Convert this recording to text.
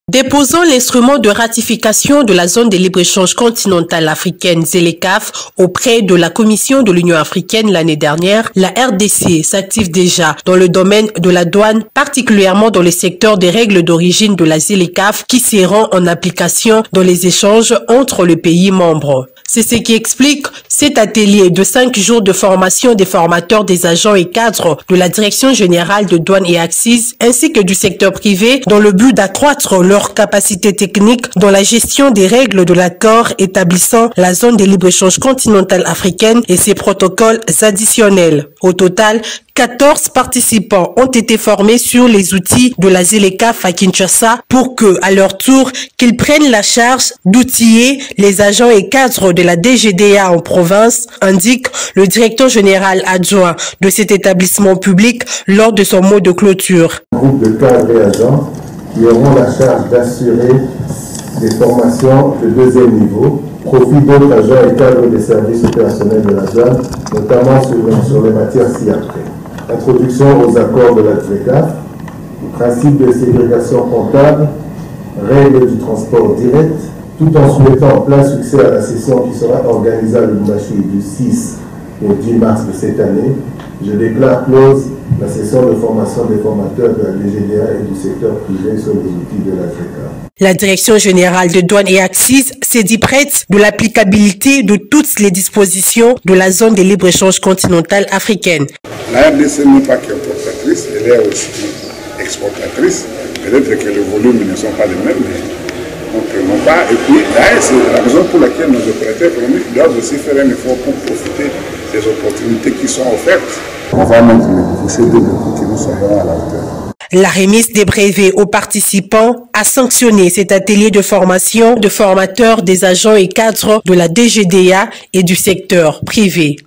Déposant l'instrument de ratification de la zone de libre-échange continentale africaine ZLECAf auprès de la Commission de l'Union africaine l'année dernière, la RDC s'active déjà dans le domaine de la douane, particulièrement dans le secteur des règles d'origine de la ZLECAf qui seront en application dans les échanges entre les pays membres. C'est ce qui explique cet atelier de 5 jours de formation des formateurs, des agents et cadres de la Direction générale de douane et Axis ainsi que du secteur privé dans le but d'accroître leur capacité technique dans la gestion des règles de l'accord établissant la zone de libre-échange continentale africaine et ses protocoles additionnels. Au total, 14 participants ont été formés sur les outils de la ZLECAf à Kinshasa pour que, à leur tour, qu'ils prennent la charge d'outiller les agents et cadres de la DGDA en province, indique le directeur général adjoint de cet établissement public lors de son mot de clôture. Un groupe de cadres et agents qui auront la charge d'assurer des formations de deuxième niveau, profit d'autres agents et cadres des services opérationnels de la douane, notamment sur les matières ci-après. Introduction aux accords de la ZLECAf, principe de ségrégation comptable, règles du transport direct, tout en souhaitant plein succès à la session qui sera organisée à Lubumbashi du 6 au 10 mars de cette année. Je déclare close la session de formation des formateurs de la DGDA et du secteur privé sur les outils de la ZLECAf. La Direction générale de douane et Axis s'est dit prête de l'applicabilité de toutes les dispositions de la zone de libre-échange continentale africaine. La RDC n'est pas qu'importatrice, elle est aussi exportatrice. Peut-être que les volumes ne sont pas les mêmes, donc non pas. Et puis, c'est la raison pour laquelle nos opérateurs économiques doivent aussi faire un effort pour profiter des opportunités qui sont offertes. On va mettre les difficiles de que nous serons à la hauteur. La remise des brevets aux participants a sanctionné cet atelier de formation de formateurs des agents et cadres de la DGDA et du secteur privé.